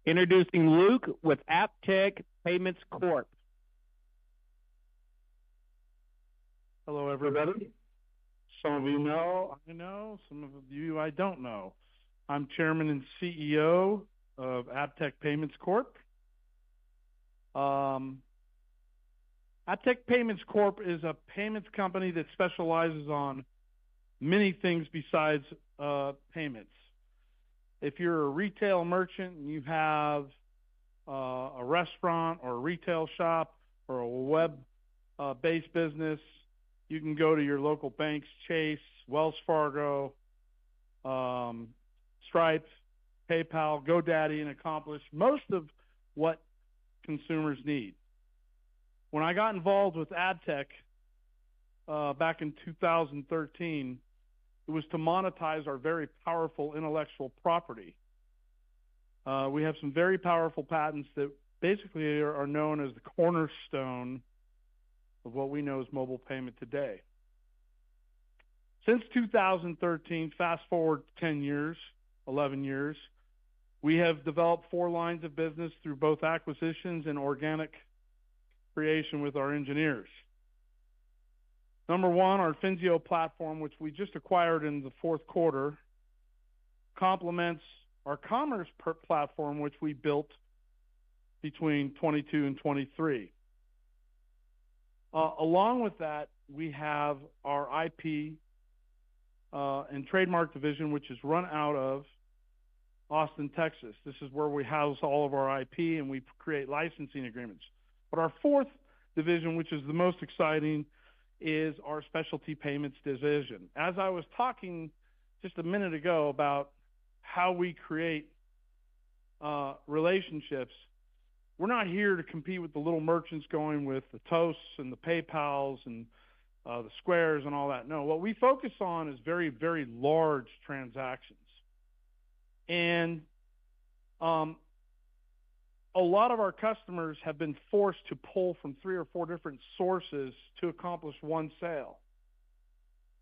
Introducing Luke with AppTech Payments Corp. Hello, everybody. Some of you know, I know. Some of you I don't know. I'm Chairman and CEO of AppTech Payments Corp. AppTech Payments Corp is a payments company that specializes on many things besides payments. If you're a retail merchant and you have a restaurant or a retail shop or a web-based business, you can go to your local banks, Chase, Wells Fargo, Stripe, PayPal, GoDaddy, and accomplish most of what consumers need. When I got involved with AppTech back in 2013, it was to monetize our very powerful intellectual property. We have some very powerful patents that basically are known as the cornerstone of what we know as mobile payment today. Since 2013, fast forward 10 years, 11 years, we have developed 4 lines of business through both acquisitions and organic creation with our engineers. Number one, our Finzio platform, which we just acquired in the 4th quarter, complements our commerce platform, which we built between 22 and 23. Along with that, we have our IP and trademark division, which is run out of Austin, Texas. This is where we house all of our IP and we create licensing agreements. But our 4th division, which is the most exciting, is our specialty payments division. As I was talking just a minute ago about how we create relationships, we're not here to compete with the little merchants going with the Toasts and the PayPals and the Squares and all that. No, what we focus on is very, very large transactions. And a lot of our customers have been forced to pull from 3 or 4 different sources to accomplish one sale.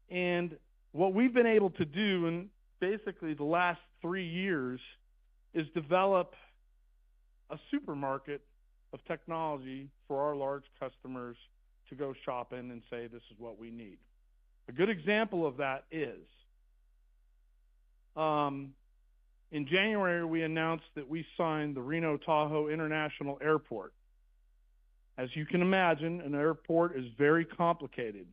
And what we've been able to do in basically the last 3 years is develop a supermarket of technology for our large customers to go shop in and say, this is what we need. A good example of that is in January, we announced that we signed the Reno Tahoe International Airport. As you can imagine, an airport is very complicated.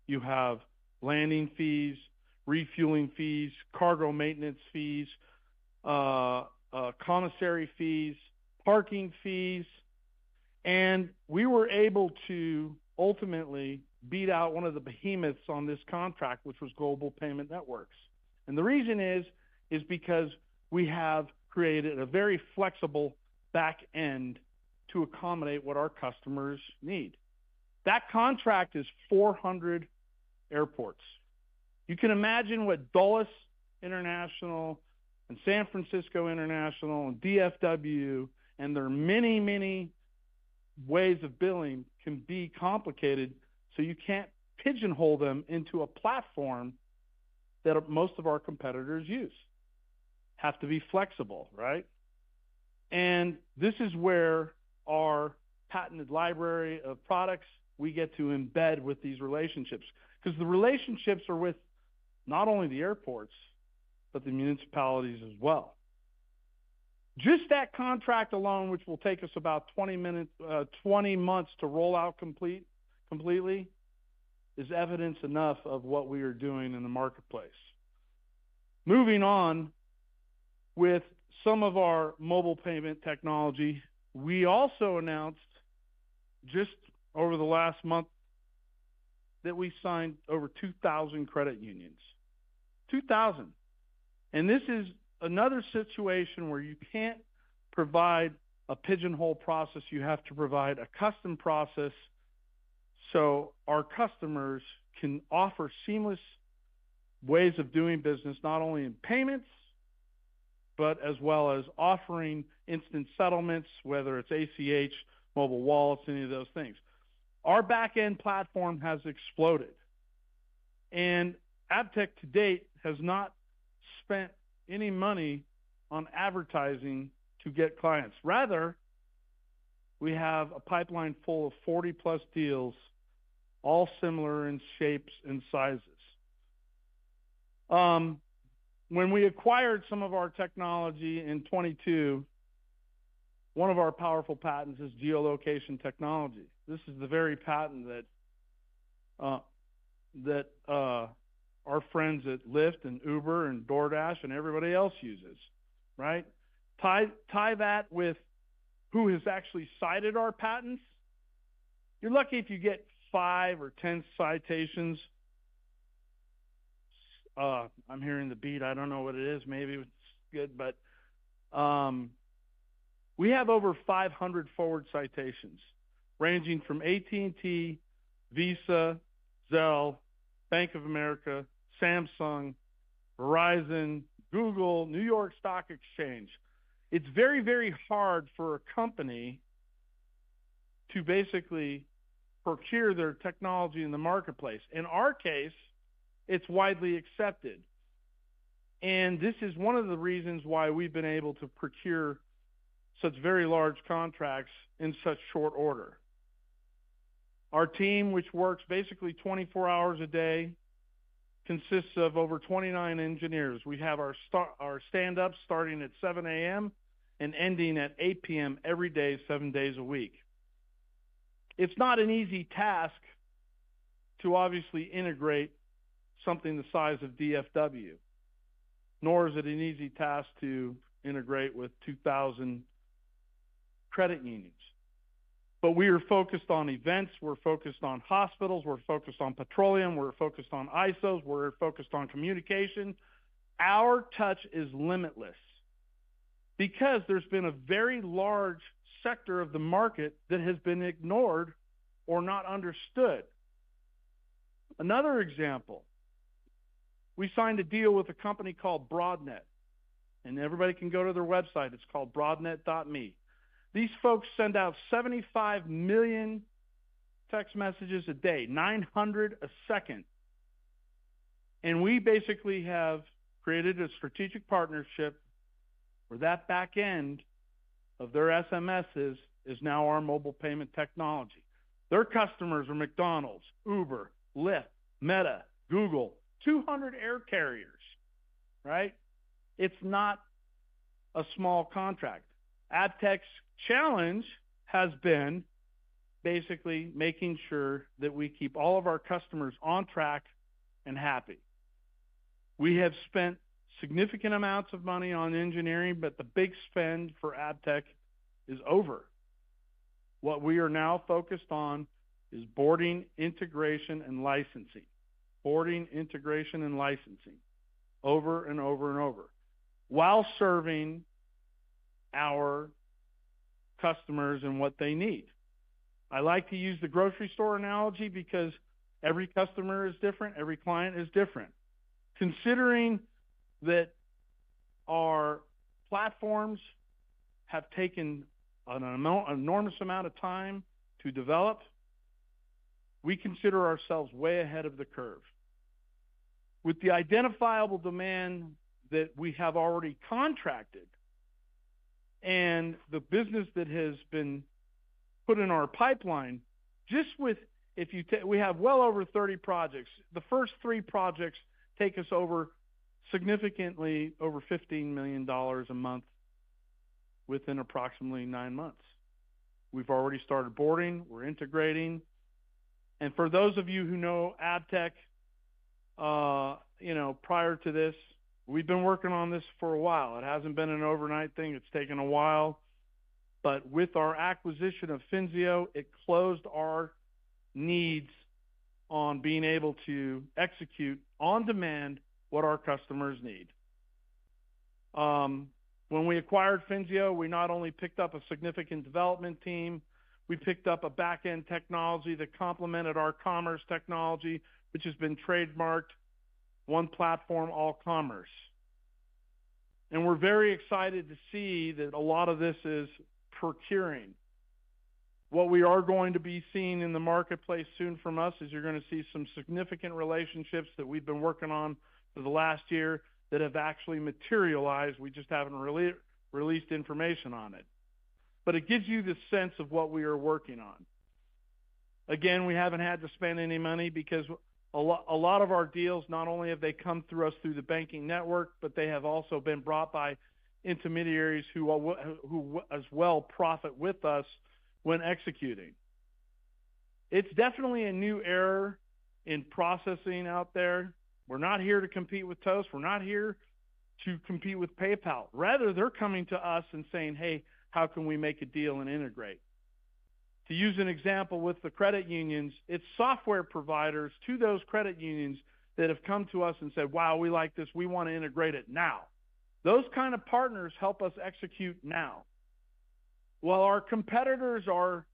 You have landing fees, refueling fees, cargo maintenance fees, commissary fees, parking fees, and we were able to ultimately beat out one of the behemoths on this contract, which was Global Payment Networks. And the reason is because we have created a very flexible back end to accommodate what our customers need. That contract is 400 airports. You can imagine what Dulles International and San Francisco International and DFW and their many, many ways of billing can be complicated, so you can't pigeonhole them into a platform that most of our competitors use. Have to be flexible, right? And this is where our patented library of products, we get to embed with these relationships, because the relationships are with not only the airports, but the municipalities as well. Just that contract alone, which will take us about 20 months to roll out completely, is evidence enough of what we are doing in the marketplace. Moving on with some of our mobile payment technology, we also announced just over the last month that we signed over 2,000 credit unions. 2,000. And this is another situation where you can't provide a pigeonhole process. You have to provide a custom process so our customers can offer seamless ways of doing business, not only in payments, but as well as offering instant settlements, whether it's ACH, mobile wallets, any of those things. Our back-end platform has exploded. And AppTech to date has not spent any money on advertising to get clients. Rather, we have a pipeline full of 40-plus deals, all similar in shapes and sizes. When we acquired some of our technology in 22, one of our powerful patents is geolocation technology. This is the very patent that our friends at Lyft and Uber and DoorDash and everybody else uses, right? Tie that with who has actually cited our patents. You're lucky if you get 5 or 10 citations. I'm hearing the beat. I don't know what it is. Maybe it's good, but we have over 500 forward citations, ranging from AT&T, Visa, Zelle, Bank of America, Samsung, Verizon, Google, New York Stock Exchange. It's very, very hard for a company to basically procure their technology in the marketplace. In our case, it's widely accepted. And this is one of the reasons why we've been able to procure such very large contracts in such short order. Our team, which works basically 24 hours a day, consists of over 29 engineers. We have our stand-ups starting at 7 a.m. and ending at 8 p.m. every day, 7 days a week. It's not an easy task to obviously integrate something the size of DFW, nor is it an easy task to integrate with 2,000 credit unions. But we are focused on events, we're focused on hospitals, we're focused on petroleum, we're focused on ISOs, we're focused on communication. Our touch is limitless because there's been a very large sector of the market that has been ignored or not understood. Another example, we signed a deal with a company called Broadnet, and everybody can go to their website. It's called broadnet.me. These folks send out 75 million text messages a day, 900 a second. And we basically have created a strategic partnership where that back end of their SMSs is now our mobile payment technology. Their customers are McDonald's, Uber, Lyft, Meta, Google, 200 air carriers, right? It's not a small contract. AppTech's challenge has been basically making sure that we keep all of our customers on track and happy. We have spent significant amounts of money on engineering, but the big spend for AppTech is over. What we are now focused on is boarding, integration, and licensing. Boarding, integration, and licensing over and over and over, while serving our customers and what they need. I like to use the grocery store analogy because every customer is different, every client is different. Considering that our platforms have taken an enormous amount of time to develop, we consider ourselves way ahead of the curve. With the identifiable demand that we have already contracted and the business that has been put in our pipeline, just with, we have well over 30 projects. The first 3 projects take us significantly over $15 million a month within approximately 9 months. We've already started boarding, we're integrating. And for those of you who know AppTech, prior to this, we've been working on this for a while. It hasn't been an overnight thing. It's taken a while. But with our acquisition of Finzio, it closed our needs on being able to execute on demand what our customers need. When we acquired Finzio, we not only picked up a significant development team, we picked up a back-end technology that complemented our commerce technology, which has been trademarked, one platform, all commerce. And we're very excited to see that a lot of this is procuring. What we are going to be seeing in the marketplace soon from us is you're going to see some significant relationships that we've been working on for the last year that have actually materialized. We just haven't released information on it. But it gives you the sense of what we are working on. Again, we haven't had to spend any money because a lot of our deals, not only have they come through us through the banking network, but they have also been brought by intermediaries who as well profit with us when executing. It's definitely a new era in processing out there. We're not here to compete with Toast. We're not here to compete with PayPal. Rather, they're coming to us and saying, hey, how can we make a deal and integrate? To use an example with the credit unions, it's software providers to those credit unions that have come to us and said, wow, we like this. We want to integrate it now. Those kind of partners help us execute now. While our competitors are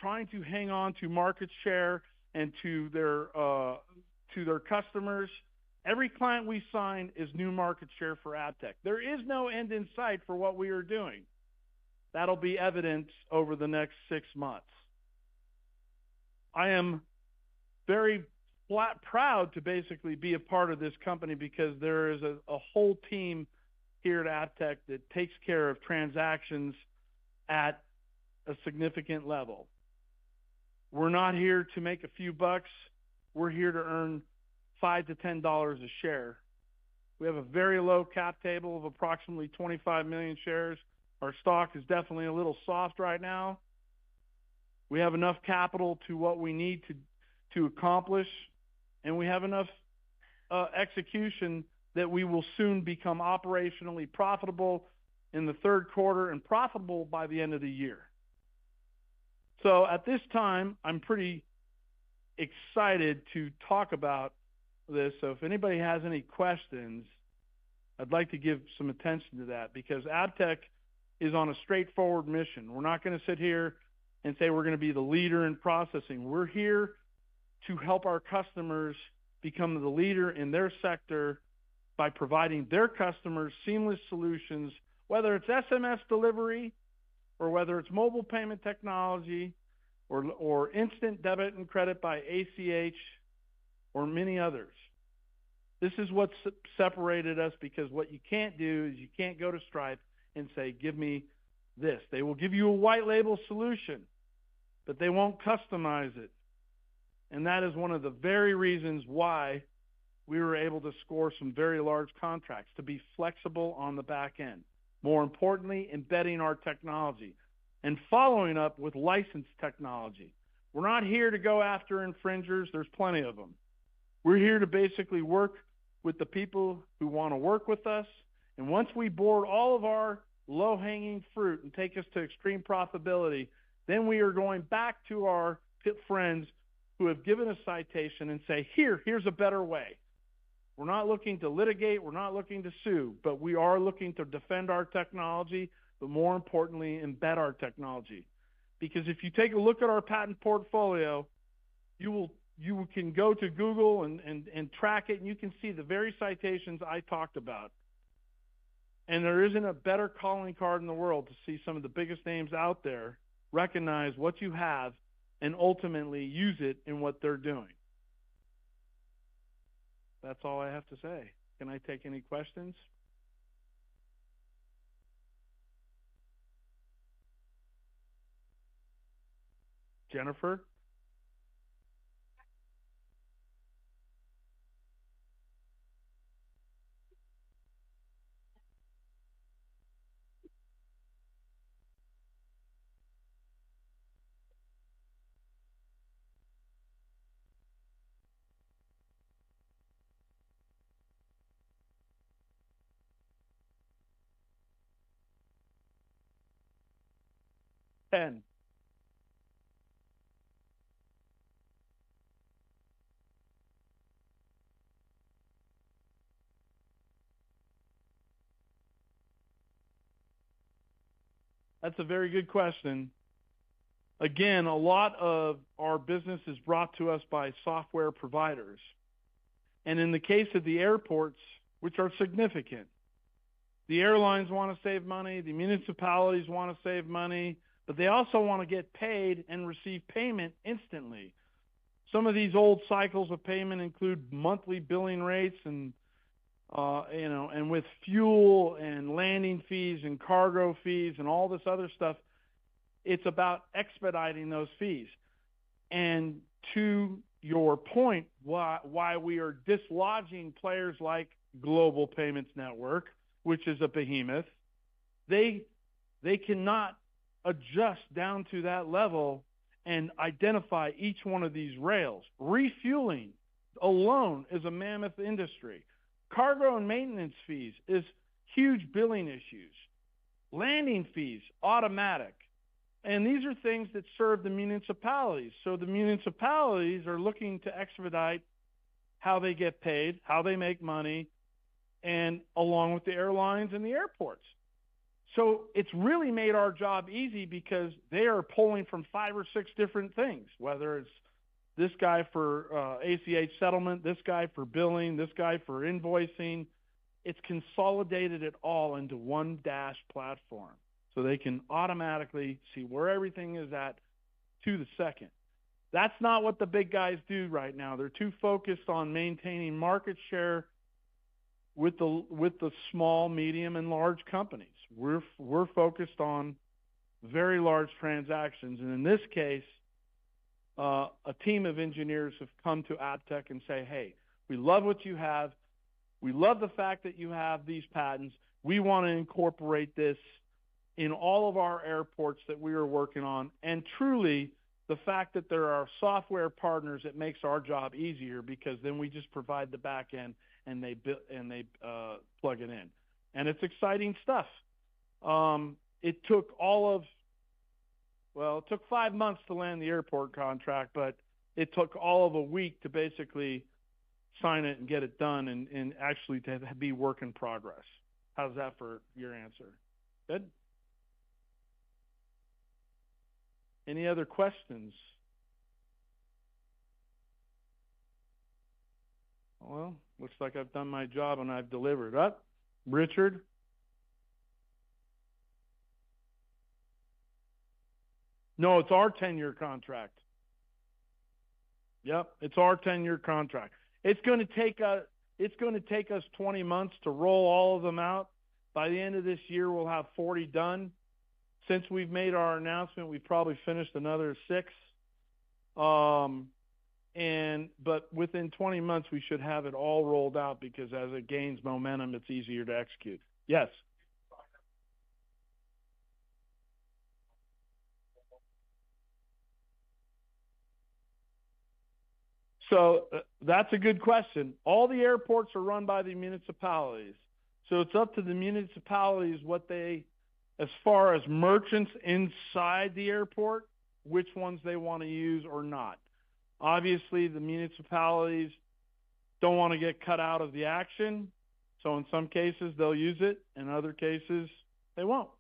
trying to hang on to market share and to their customers, every client we sign is new market share for AppTech. There is no end in sight for what we are doing. That'll be evident over the next 6 months. I am very proud to basically be a part of this company because there is a whole team here at AppTech that takes care of transactions at a significant level. We're not here to make a few bucks. We're here to earn $5 to $10 a share. We have a very low cap table of approximately 25 million shares. Our stock is definitely a little soft right now. We have enough capital to what we need to accomplish, and we have enough execution that we will soon become operationally profitable in the third quarter and profitable by the end of the year. So at this time, I'm pretty excited to talk about this. So if anybody has any questions, I'd like to give some attention to that because AppTech is on a straightforward mission. We're not going to sit here and say we're going to be the leader in processing. We're here to help our customers become the leader in their sector by providing their customers seamless solutions, whether it's SMS delivery or whether it's mobile payment technology or instant debit and credit by ACH or many others. This is what separated us because what you can't do is you can't go to Stripe and say, give me this. They will give you a white label solution, but they won't customize it. And that is one of the very reasons why we were able to score some very large contracts, to be flexible on the back end. More importantly, embedding our technology and following up with licensed technology. We're not here to go after infringers. There's plenty of them. We're here to basically work with the people who want to work with us. And once we board all of our low-hanging fruit and take us to extreme profitability, then we are going back to our friends who have given us citation and say, here's a better way. We're not looking to litigate. We're not looking to sue, but we are looking to defend our technology, but more importantly, embed our technology. Because if you take a look at our patent portfolio, you can go to Google and track it, and you can see the very citations I talked about. And there isn't a better calling card in the world to see some of the biggest names out there recognize what you have and ultimately use it in what they're doing. That's all I have to say. Can I take any questions? Jennifer? Ten. That's a very good question. Again, a lot of our business is brought to us by software providers. And in the case of the airports, which are significant, the airlines want to save money, the municipalities want to save money, but they also want to get paid and receive payment instantly. Some of these old cycles of payment include monthly billing rates and and with fuel and landing fees and cargo fees and all this other stuff, it's about expediting those fees. And to your point, why we are dislodging players like Global Payments Network, which is a behemoth, they cannot adjust down to that level and identify each one of these rails. Refueling alone is a mammoth industry. Cargo and maintenance fees is huge billing issues. Landing fees, automatic. And these are things that serve the municipalities. So the municipalities are looking to expedite how they get paid, how they make money, and along with the airlines and the airports. So it's really made our job easy because they are pulling from 5 or 6 different things, whether it's this guy for ACH settlement, this guy for billing, this guy for invoicing. It's consolidated it all into one dash platform so they can automatically see where everything is at to the second. That's not what the big guys do right now. They're too focused on maintaining market share with the small, medium, and large companies. We're focused on very large transactions, and in this case, a team of engineers have come to AppTech and say, hey, we love what you have. We love the fact that you have these patents. We want to incorporate this in all of our airports that we are working on. And truly, the fact that there are software partners, it makes our job easier because then we just provide the back end and they plug it in. And it's exciting stuff. It took it took 5 months to land the airport contract, but it took all of a week to basically sign it and get it done and actually to be work in progress. How's that for your answer? Good? Any other questions? Well, looks like I've done my job and I've delivered. Up, Richard? No, it's our 10-year contract. Yep, it's our 10-year contract. It's going to take us 20 months to roll all of them out. By the end of this year, we'll have 40 done. Since we've made our announcement, we've probably finished another 6. But within 20 months, we should have it all rolled out because as it gains momentum, it's easier to execute. Yes. So that's a good question. All the airports are run by the municipalities. So it's up to the municipalities what they, as far as merchants inside the airport, which ones they want to use or not. Obviously, the municipalities don't want to get cut out of the action. So in some cases, they'll use it. In other cases, they won't.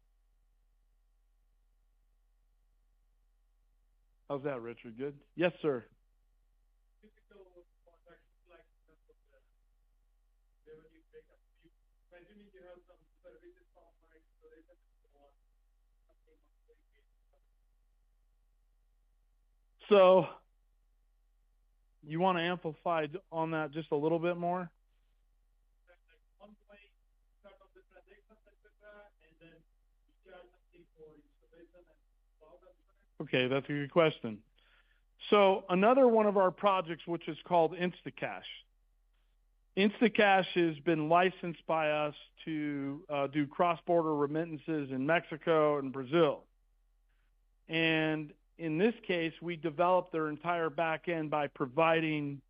How's that, Richard? Good? Yes, sir. So you want to amplify on that just a little bit more? Okay, that's a good question. So another one of our projects, which is called Instacash. Instacash has been licensed by us to do cross-border remittances in Mexico and Brazil. And in this case, we developed their entire back end by providing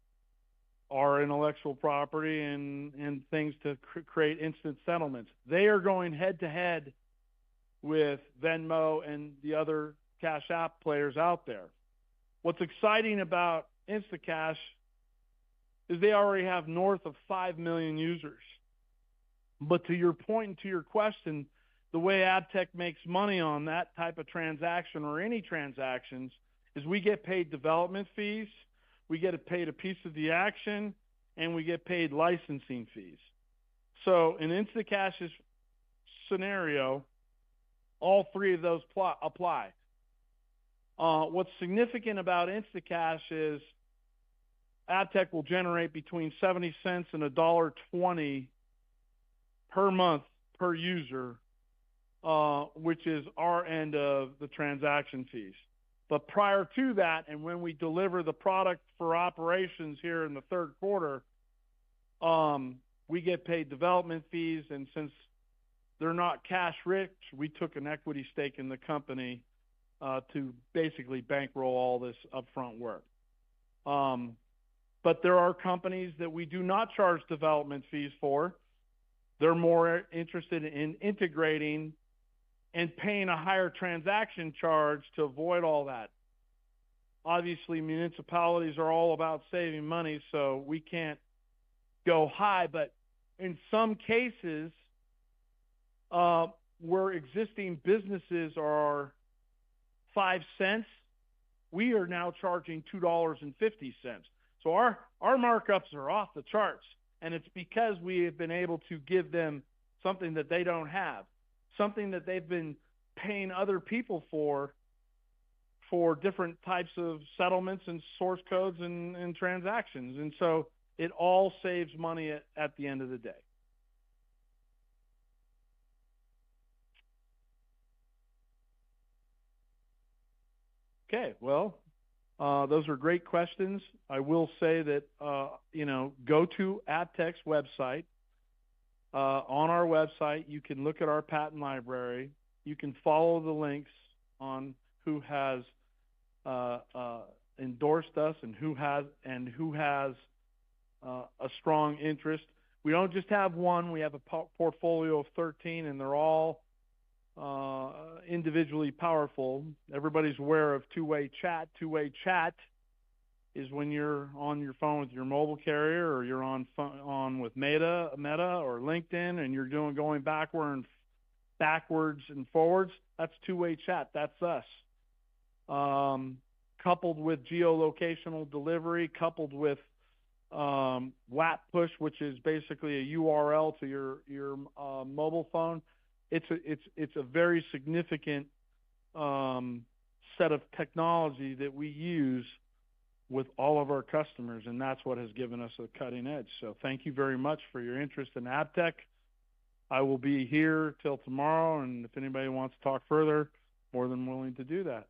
our intellectual property and things to create instant settlements. They are going head-to-head with Venmo and the other Cash App players out there. What's exciting about Instacash is they already have north of 5 million users. But to your point and to your question, the way AppTech makes money on that type of transaction or any transactions is we get paid development fees, we get paid a piece of the action, and we get paid licensing fees. So in Instacash's scenario, all 3 of those apply. What's significant about Instacash is AppTech will generate between 70 cents and $1.20 per month per user, which is our end of the transaction fees. But prior to that, and when we deliver the product for operations here in the third quarter, we get paid development fees, and since they're not cash rich, we took an equity stake in the company to basically bankroll all this upfront work. But there are companies that we do not charge development fees for. They're more interested in integrating and paying a higher transaction charge to avoid all that. Obviously, municipalities are all about saving money, so we can't go high, but in some cases, where existing businesses are 5 cents, we are now charging $2.50. So our markups are off the charts, and it's because we have been able to give them something that they don't have, something that they've been paying other people for different types of settlements and source codes and transactions. And so it all saves money at the end of the day. Okay, well, those are great questions. I will say that, go to AppTech's website. On our website, you can look at our patent library. You can follow the links on who has endorsed us and who has a strong interest. We don't just have one. We have a portfolio of 13, and they're all individually powerful. Everybody's aware of two-way chat. Two-way chat is when you're on your phone with your mobile carrier, or you're on with Meta or LinkedIn, and you're going backwards and forwards. That's two-way chat. That's us. Coupled with geolocational delivery, coupled with WAP push, which is basically a URL to your mobile phone. It's a very significant set of technology that we use with all of our customers, and that's what has given us a cutting edge. So thank you very much for your interest in AppTech. I will be here till tomorrow, and if anybody wants to talk further, more than willing to do that.